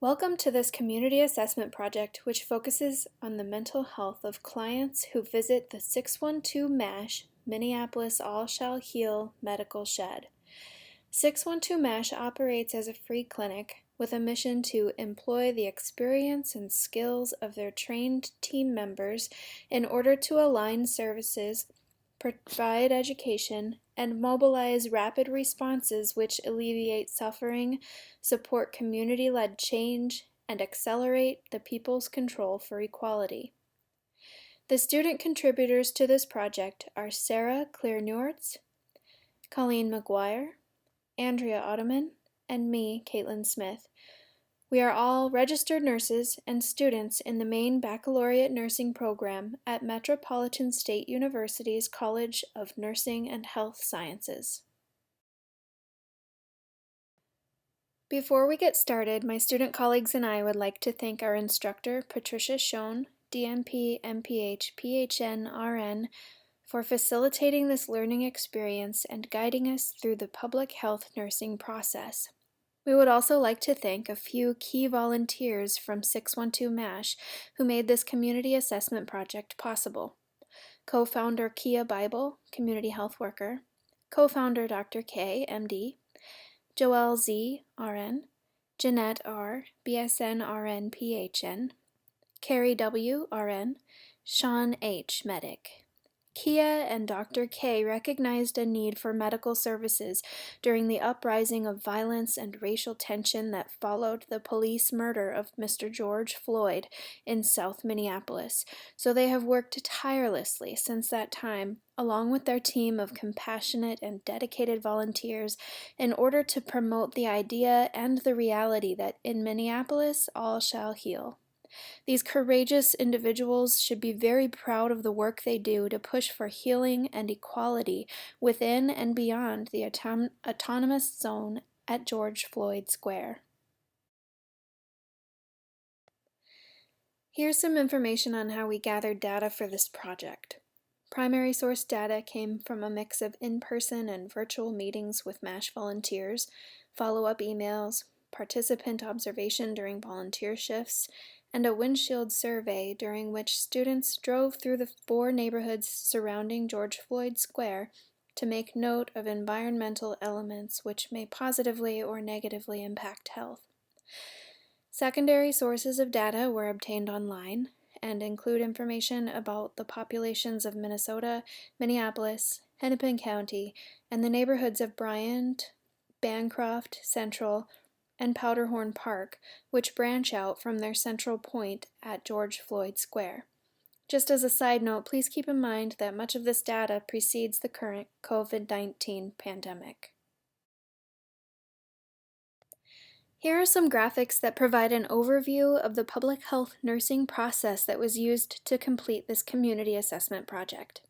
Welcome to this community assessment project which focuses on the mental health of clients who visit the 612 MASH Minneapolis All Shall Heal Medical Shed. 612 MASH operates as a free clinic with a mission to employ the experience and skills of their trained team members in order to align services, provide education, and mobilize rapid responses which alleviate suffering, support community-led change, and accelerate the people's control for equality. The student contributors to this project are Sarah Clear-Newertz, Colleen McGuire, Andrea Ottoman, and me, Caitlin Smith. We are all registered nurses and students in the Maine Baccalaureate Nursing Program at Metropolitan State University's College of Nursing and Health Sciences. Before we get started, my student colleagues and I would like to thank our instructor, Patricia Schoen, DNP, MPH, PHN, RN, for facilitating this learning experience and guiding us through the public health nursing process. We would also like to thank a few key volunteers from 612 MASH who made this community assessment project possible. Co-founder Kia Bible, community health worker, co-founder Dr. K, MD, Joelle Z, RN, Jeanette R, BSN RN PHN, Carrie W, RN, Sean H, medic. Kia and Dr. K recognized a need for medical services during the uprising of violence and racial tension that followed the police murder of Mr. George Floyd in South Minneapolis, so they have worked tirelessly since that time, along with their team of compassionate and dedicated volunteers, in order to promote the idea and the reality that in Minneapolis all shall heal. These courageous individuals should be very proud of the work they do to push for healing and equality within and beyond the autonomous zone at George Floyd Square. Here's some information on how we gathered data for this project. Primary source data came from a mix of in-person and virtual meetings with MASH volunteers, follow-up emails, participant observation during volunteer shifts, and a windshield survey during which students drove through the 4 neighborhoods surrounding George Floyd Square to make note of environmental elements which may positively or negatively impact health. Secondary sources of data were obtained online and include information about the populations of Minnesota, Minneapolis, Hennepin County, and the neighborhoods of Bryant, Bancroft, Central, and Powderhorn Park, which branch out from their central point at George Floyd Square. Just as a side note, please keep in mind that much of this data precedes the current COVID-19 pandemic. Here are some graphics that provide an overview of the public health nursing process that was used to complete this community assessment project.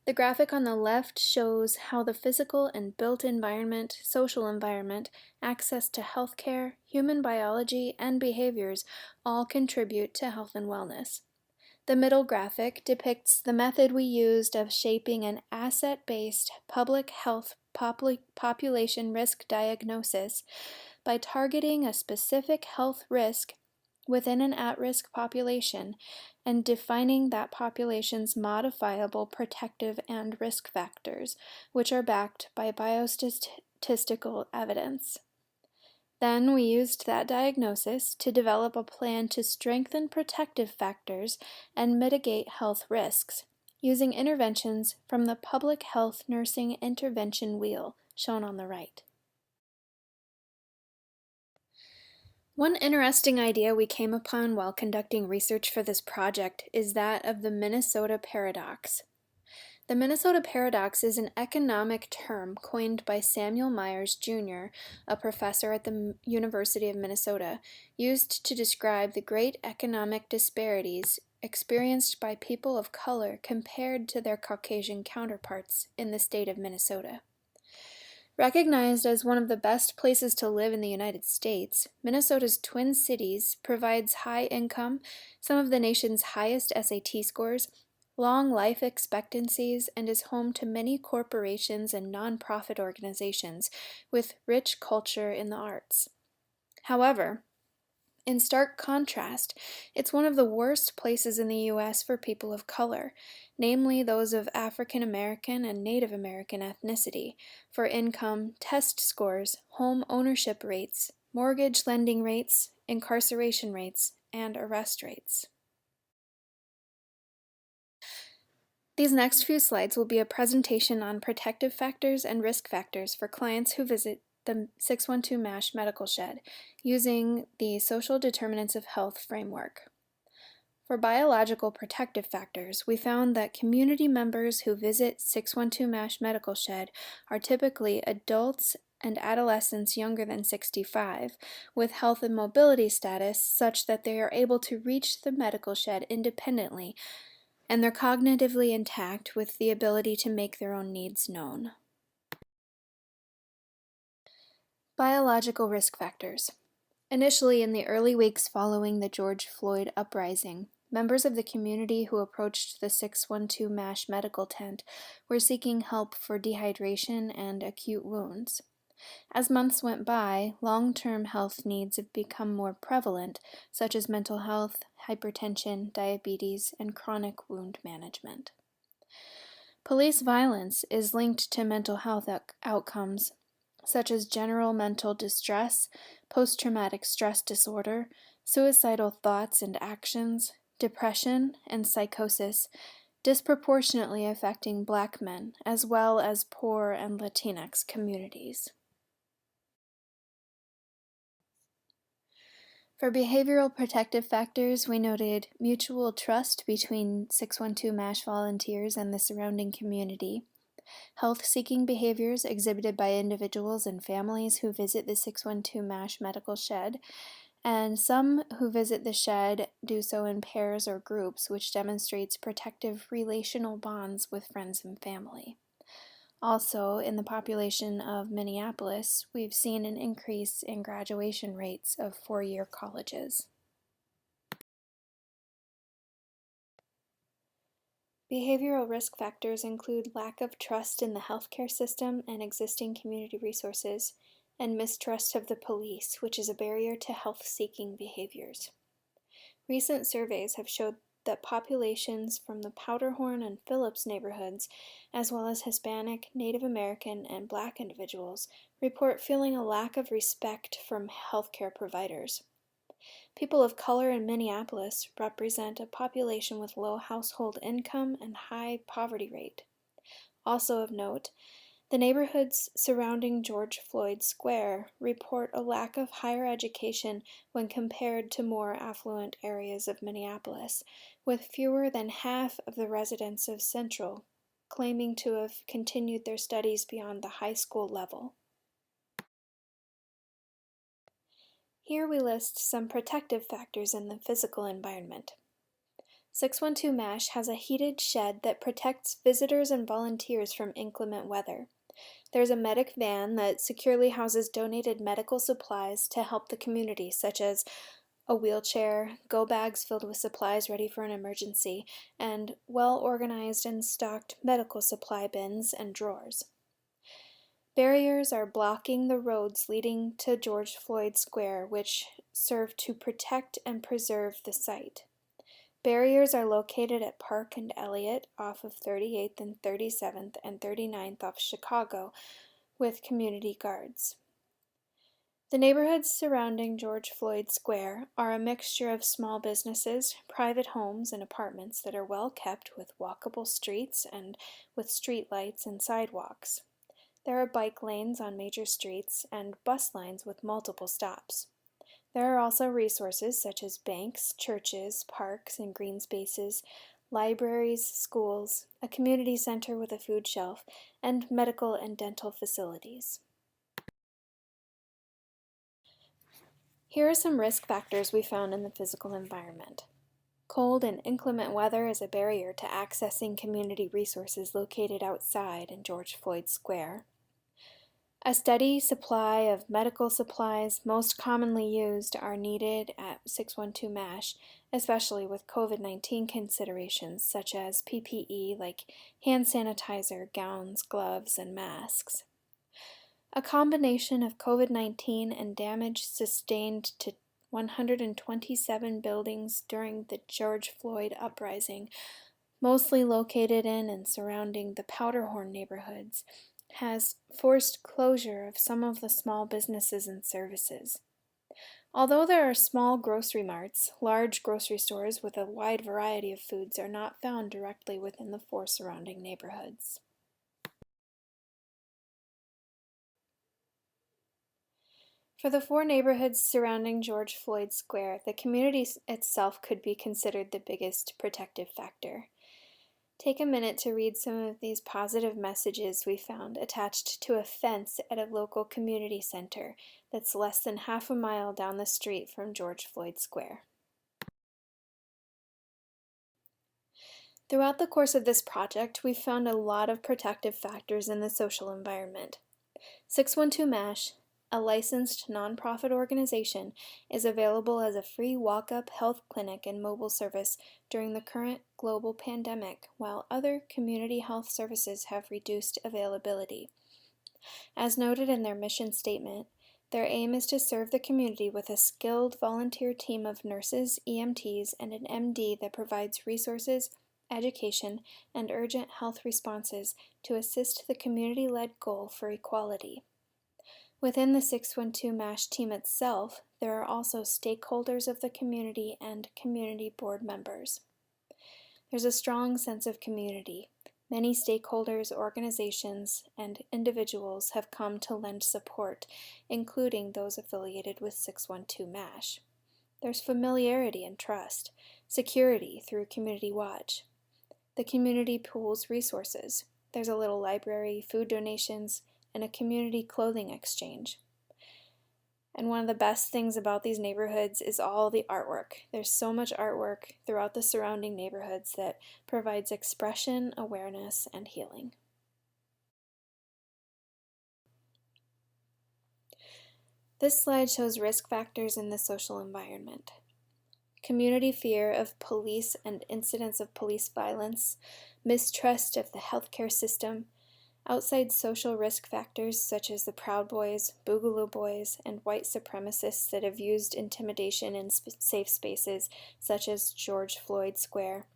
The graphic on the left shows how the physical and built environment, social environment, access to healthcare, human biology, and behaviors all contribute to health and wellness. The middle graphic depicts the method we used of shaping an asset-based public health population risk diagnosis by targeting a specific health risk within an at-risk population and defining that population's modifiable protective and risk factors, which are backed by biostatistical evidence. Then we used that diagnosis to develop a plan to strengthen protective factors and mitigate health risks, using interventions from the Public Health Nursing Intervention Wheel, shown on the right. One interesting idea we came upon while conducting research for this project is that of the Minnesota paradox. The Minnesota paradox is an economic term coined by Samuel Myers, Jr., a professor at the University of Minnesota, used to describe the great economic disparities experienced by people of color compared to their Caucasian counterparts in the state of Minnesota. Recognized as one of the best places to live in the United States, Minnesota's Twin Cities provides high income, some of the nation's highest SAT scores, long life expectancies, and is home to many corporations and nonprofit organizations with rich culture in the arts. However, In stark contrast, it's one of the worst places in the U.S. for people of color, namely those of African American and Native American ethnicity, for income, test scores, home ownership rates, mortgage lending rates, incarceration rates, and arrest rates. These next few slides will be a presentation on protective factors and risk factors for clients who visit the 612 MASH Medical Shed using the Social Determinants of Health framework. For biological protective factors, we found that community members who visit 612 MASH Medical Shed are typically adults and adolescents younger than 65, with health and mobility status such that they are able to reach the medical shed independently, and they're cognitively intact with the ability to make their own needs known. Biological risk factors. Initially, in the early weeks following the George Floyd uprising, members of the community who approached the 612 MASH medical tent were seeking help for dehydration and acute wounds. As months went by, long-term health needs have become more prevalent, such as mental health, hypertension, diabetes, and chronic wound management. Police violence is linked to mental health outcomes, such as general mental distress, post-traumatic stress disorder, suicidal thoughts and actions, depression, and psychosis, disproportionately affecting Black men, as well as poor and Latinx communities. For behavioral protective factors, we noted mutual trust between 612 MASH volunteers and the surrounding community, health-seeking behaviors exhibited by individuals and families who visit the 612 MASH medical shed, and some who visit the shed do so in pairs or groups, which demonstrates protective relational bonds with friends and family. Also, in the population of Minneapolis, we've seen an increase in graduation rates of four-year colleges. Behavioral risk factors include lack of trust in the healthcare system and existing community resources, and mistrust of the police, which is a barrier to health-seeking behaviors. Recent surveys have showed that populations from the Powderhorn and Phillips neighborhoods, as well as Hispanic, Native American, and Black individuals, report feeling a lack of respect from healthcare providers. People of color in Minneapolis represent a population with low household income and high poverty rate. Also of note, the neighborhoods surrounding George Floyd Square report a lack of higher education when compared to more affluent areas of Minneapolis, with fewer than half of the residents of Central claiming to have continued their studies beyond the high school level. Here we list some protective factors in the physical environment. 612 MASH has a heated shed that protects visitors and volunteers from inclement weather. There's a medic van that securely houses donated medical supplies to help the community, such as a wheelchair, go bags filled with supplies ready for an emergency, and well-organized and stocked medical supply bins and drawers. Barriers are blocking the roads leading to George Floyd Square, which serve to protect and preserve the site. Barriers are located at Park and Elliott off of 38th and 37th and 39th off Chicago with community guards. The neighborhoods surrounding George Floyd Square are a mixture of small businesses, private homes, and apartments that are well kept with walkable streets and with street lights and sidewalks. There are bike lanes on major streets and bus lines with multiple stops. There are also resources such as banks, churches, parks and green spaces, libraries, schools, a community center with a food shelf, and medical and dental facilities. Here are some risk factors we found in the physical environment. Cold and inclement weather is a barrier to accessing community resources located outside in George Floyd Square. A steady supply of medical supplies most commonly used are needed at 612 MASH, especially with COVID-19 considerations such as PPE like hand sanitizer, gowns, gloves, and masks. A combination of COVID-19 and damage sustained to 127 buildings during the George Floyd uprising, mostly located in and surrounding the Powderhorn neighborhoods, has forced closure of some of the small businesses and services. Although there are small grocery marts, large grocery stores with a wide variety of foods are not found directly within the four surrounding neighborhoods. For the four neighborhoods surrounding George Floyd Square, the community itself could be considered the biggest protective factor. Take a minute to read some of these positive messages we found attached to a fence at a local community center that's less than half a mile down the street from George Floyd Square. Throughout the course of this project, we found a lot of protective factors in the social environment. 612 MASH, a licensed nonprofit organization, is available as a free walk-up health clinic and mobile service during the current global pandemic, while other community health services have reduced availability. As noted in their mission statement, their aim is to serve the community with a skilled volunteer team of nurses, EMTs, and an MD that provides resources, education, and urgent health responses to assist the community-led goal for equality. Within the 612 MASH team itself, there are also stakeholders of the community and community board members. There's a strong sense of community. Many stakeholders, organizations, and individuals have come to lend support, including those affiliated with 612 MASH. There's familiarity and trust, security through Community Watch. The community pools resources. There's a little library, food donations, and a community clothing exchange. And one of the best things about these neighborhoods is all the artwork. There's so much artwork throughout the surrounding neighborhoods that provides expression, awareness, and healing. This slide shows risk factors in the social environment. Community fear of police and incidents of police violence, mistrust of the healthcare system, outside social risk factors such as the Proud Boys, Boogaloo Boys, and white supremacists that have used intimidation in safe spaces such as George Floyd Square.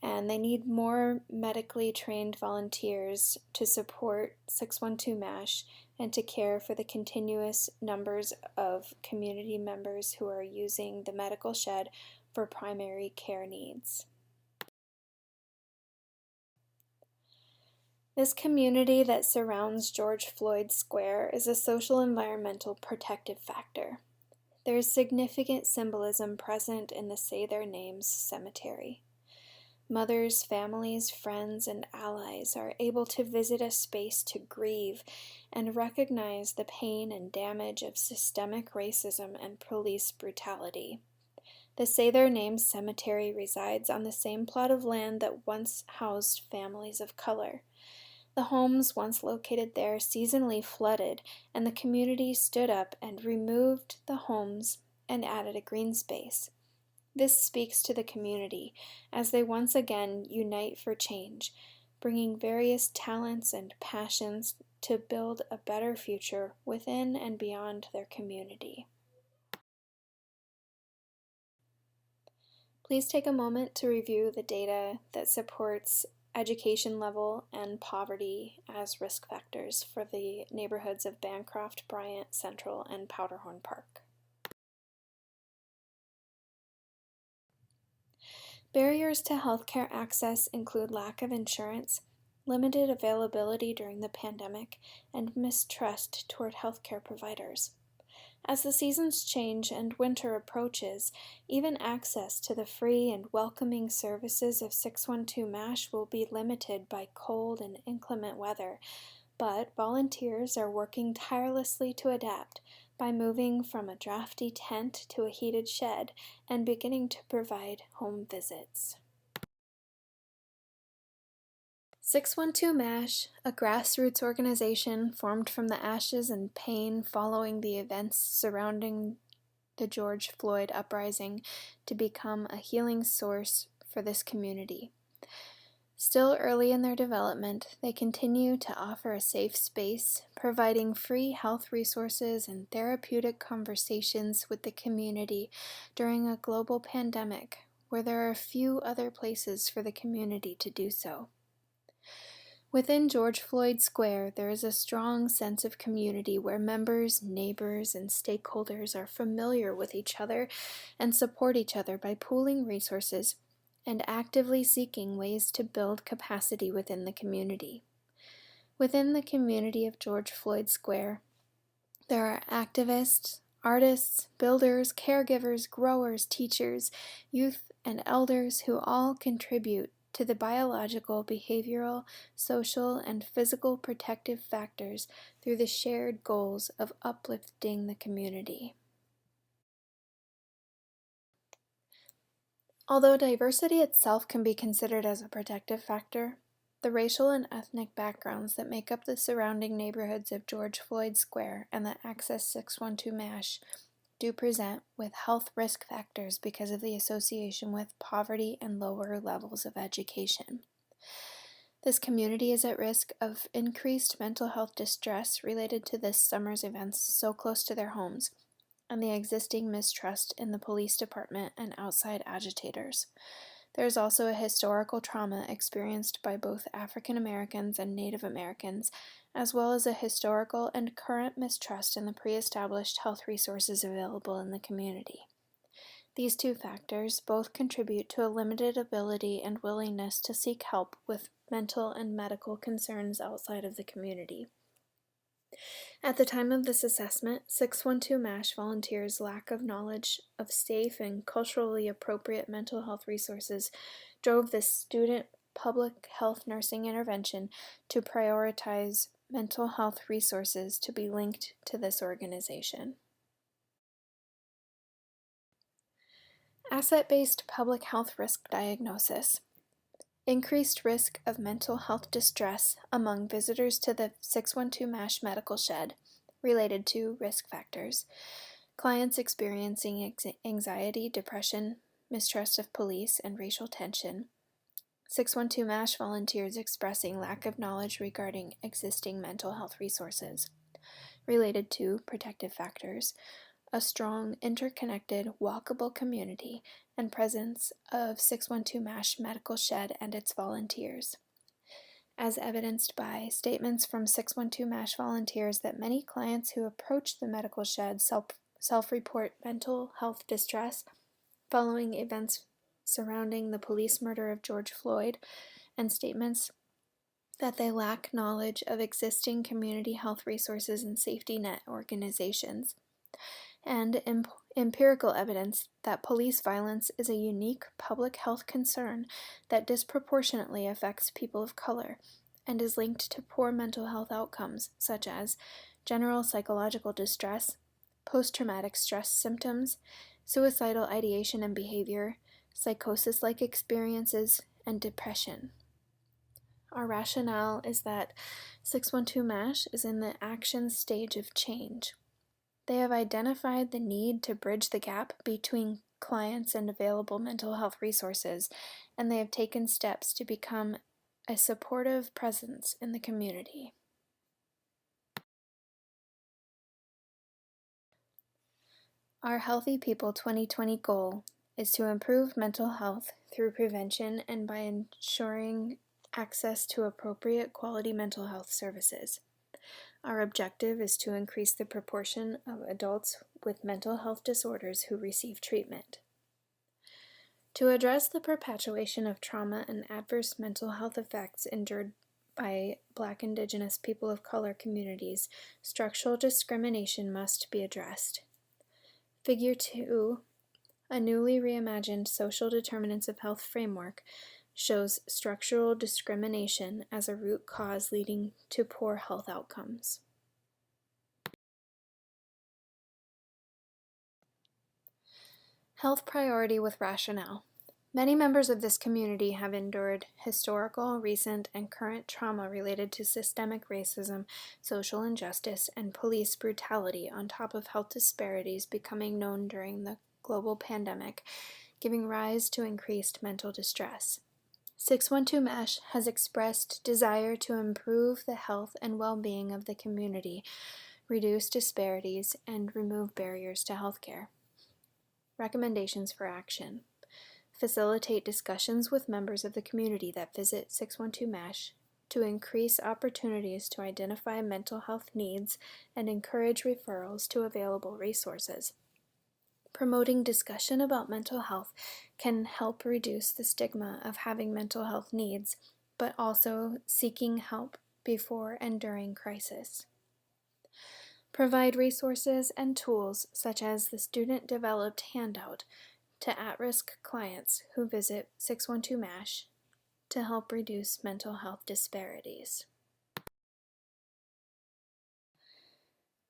And they need more medically trained volunteers to support 612 MASH and to care for the continuous numbers of community members who are using the medical shed for primary care needs. This community that surrounds George Floyd Square is a social environmental protective factor. There is significant symbolism present in the Say Their Names cemetery. Mothers, families, friends, and allies are able to visit a space to grieve and recognize the pain and damage of systemic racism and police brutality. The Say Their Names cemetery resides on the same plot of land that once housed families of color. The homes once located there seasonally flooded, and the community stood up and removed the homes and added a green space. This speaks to the community as they once again unite for change, bringing various talents and passions to build a better future within and beyond their community. Please take a moment to review the data that supports education level and poverty as risk factors for the neighborhoods of Bancroft, Bryant, Central, and Powderhorn Park. Barriers to healthcare access include lack of insurance, limited availability during the pandemic, and mistrust toward healthcare providers. As the seasons change and winter approaches, even access to the free and welcoming services of 612 MASH will be limited by cold and inclement weather, but volunteers are working tirelessly to adapt by moving from a drafty tent to a heated shed and beginning to provide home visits. 612 MASH, a grassroots organization formed from the ashes and pain following the events surrounding the George Floyd uprising to become a healing source for this community. Still early in their development, they continue to offer a safe space, providing free health resources and therapeutic conversations with the community during a global pandemic where there are few other places for the community to do so. Within George Floyd Square, there is a strong sense of community where members, neighbors, and stakeholders are familiar with each other and support each other by pooling resources and actively seeking ways to build capacity within the community. Within the community of George Floyd Square, there are activists, artists, builders, caregivers, growers, teachers, youth, and elders who all contribute to the biological, behavioral, social, and physical protective factors through the shared goals of uplifting the community. Although diversity itself can be considered as a protective factor, the racial and ethnic backgrounds that make up the surrounding neighborhoods of George Floyd Square and the Access 612 MASH do present with health risk factors because of the association with poverty and lower levels of education. This community is at risk of increased mental health distress related to this summer's events so close to their homes, and the existing mistrust in the police department and outside agitators. There is also a historical trauma experienced by both African Americans and Native Americans, as well as a historical and current mistrust in the pre-established health resources available in the community. These two factors both contribute to a limited ability and willingness to seek help with mental and medical concerns outside of the community. At the time of this assessment, 612 MASH volunteers' lack of knowledge of safe and culturally appropriate mental health resources drove the student public health nursing intervention to prioritize mental health resources to be linked to this organization. Asset-based public health risk diagnosis. Increased risk of mental health distress among visitors to the 612 MASH medical shed related to risk factors. Clients experiencing anxiety, depression, mistrust of police, and racial tension. 612 MASH volunteers expressing lack of knowledge regarding existing mental health resources related to protective factors. A strong, interconnected, walkable community and presence of 612 MASH Medical Shed and its volunteers, as evidenced by statements from 612 MASH volunteers that many clients who approach the medical shed self-report mental health distress following events surrounding the police murder of George Floyd, and statements that they lack knowledge of existing community health resources and safety net organizations, and empirical evidence that police violence is a unique public health concern that disproportionately affects people of color and is linked to poor mental health outcomes such as general psychological distress, post-traumatic stress symptoms, suicidal ideation and behavior, psychosis-like experiences, and depression. Our rationale is that 612 MASH is in the action stage of change. They have identified the need to bridge the gap between clients and available mental health resources, and they have taken steps to become a supportive presence in the community. Our Healthy People 2020 goal is to improve mental health through prevention and by ensuring access to appropriate quality mental health services. Our objective is to increase the proportion of adults with mental health disorders who receive treatment. To address the perpetuation of trauma and adverse mental health effects endured by Black, Indigenous, people of color communities, structural discrimination must be addressed. Figure 2, a newly reimagined social determinants of health framework, shows structural discrimination as a root cause leading to poor health outcomes. Health priority with rationale. Many members of this community have endured historical, recent, and current trauma related to systemic racism, social injustice, and police brutality on top of health disparities becoming known during the global pandemic, giving rise to increased mental distress. 612 MASH has expressed desire to improve the health and well-being of the community, reduce disparities, and remove barriers to healthcare. Recommendations for action: facilitate discussions with members of the community that visit 612 MASH to increase opportunities to identify mental health needs and encourage referrals to available resources. Promoting discussion about mental health can help reduce the stigma of having mental health needs, but also seeking help before and during crisis. Provide resources and tools such as the student-developed handout to at-risk clients who visit 612 MASH to help reduce mental health disparities.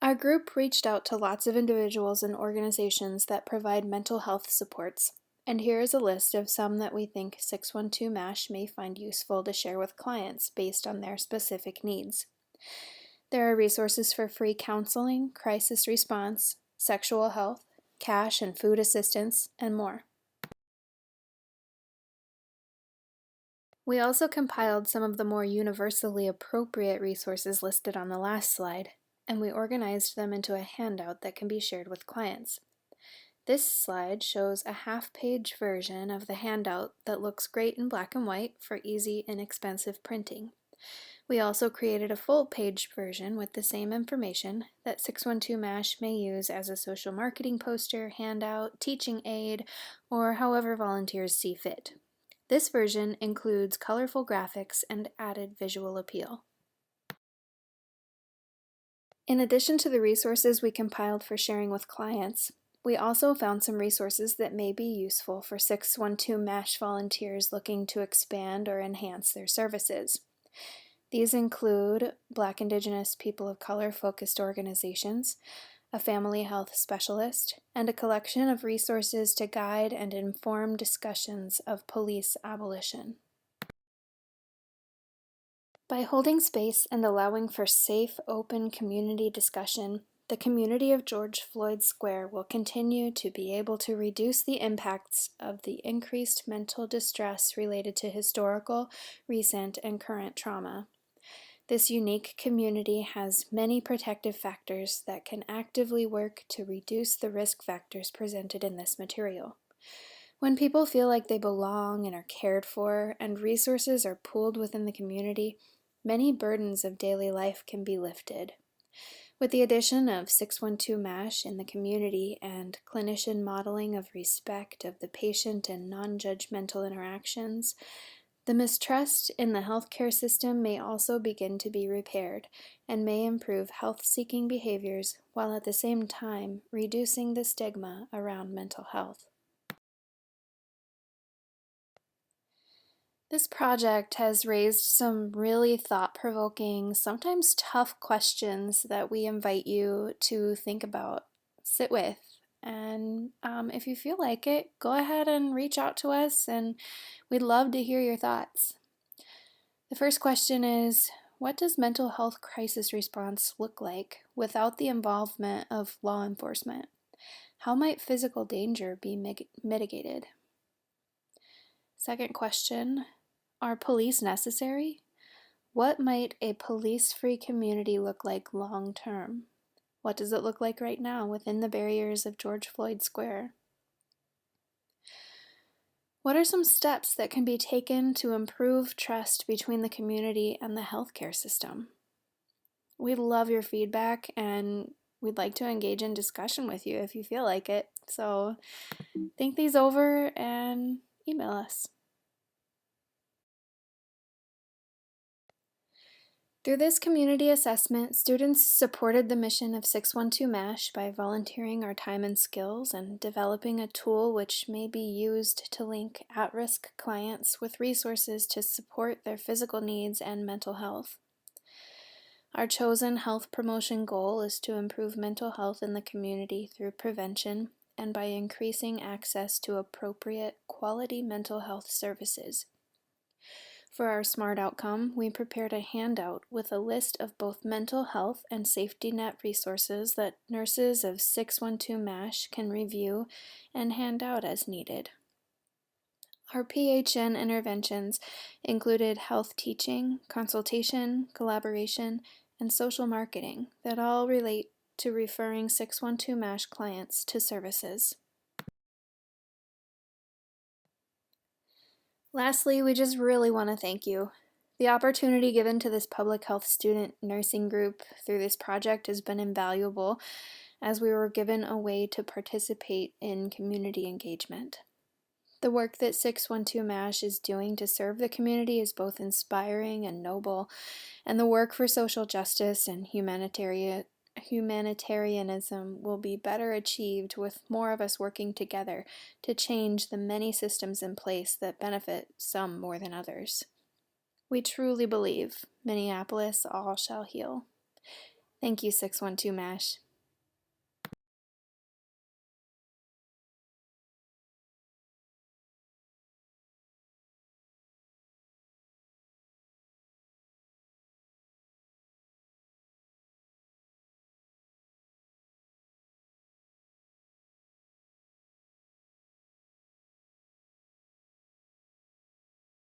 Our group reached out to lots of individuals and organizations that provide mental health supports, and here is a list of some that we think 612 MASH may find useful to share with clients based on their specific needs. There are resources for free counseling, crisis response, sexual health, cash and food assistance, and more. We also compiled some of the more universally appropriate resources listed on the last slide, and we organized them into a handout that can be shared with clients. This slide shows a half-page version of the handout that looks great in black and white for easy, inexpensive printing. We also created a full-page version with the same information that 612 MASH may use as a social marketing poster, handout, teaching aid, or however volunteers see fit. This version includes colorful graphics and added visual appeal. In addition to the resources we compiled for sharing with clients, we also found some resources that may be useful for 612 MASH volunteers looking to expand or enhance their services. These include Black, Indigenous, People of Color focused organizations, a family health specialist, and a collection of resources to guide and inform discussions of police abolition. By holding space and allowing for safe, open community discussion, the community of George Floyd Square will continue to be able to reduce the impacts of the increased mental distress related to historical, recent, and current trauma. This unique community has many protective factors that can actively work to reduce the risk factors presented in this material. When people feel like they belong and are cared for, and resources are pooled within the community, many burdens of daily life can be lifted. With the addition of 612 MASH in the community and clinician modeling of respect of the patient and non-judgmental interactions, the mistrust in the healthcare system may also begin to be repaired and may improve health-seeking behaviors while at the same time reducing the stigma around mental health. This project has raised some really thought-provoking, sometimes tough questions that we invite you to think about, sit with, and if you feel like it, go ahead and reach out to us, and we'd love to hear your thoughts. The first question is, what does mental health crisis response look like without the involvement of law enforcement? How might physical danger be mitigated? Second question, are police necessary? What might a police-free community look like long-term? What does it look like right now within the barriers of George Floyd Square? What are some steps that can be taken to improve trust between the community and the healthcare system? We love your feedback, and we'd like to engage in discussion with you if you feel like it. So think these over and email us. Through this community assessment, students supported the mission of 612 MASH by volunteering our time and skills and developing a tool which may be used to link at-risk clients with resources to support their physical needs and mental health. Our chosen health promotion goal is to improve mental health in the community through prevention and by increasing access to appropriate, quality mental health services. For our SMART outcome, we prepared a handout with a list of both mental health and safety net resources that nurses of 612 MASH can review and hand out as needed. Our PHN interventions included health teaching, consultation, collaboration, and social marketing that all relate to referring 612 MASH clients to services. Lastly, we just really want to thank you. The opportunity given to this public health student nursing group through this project has been invaluable, as we were given a way to participate in community engagement. The work that 612 MASH is doing to serve the community is both inspiring and noble, and the work for social justice and humanitarianism will be better achieved with more of us working together to change the many systems in place that benefit some more than others. We truly believe Minneapolis all shall heal. Thank you, 612 MASH.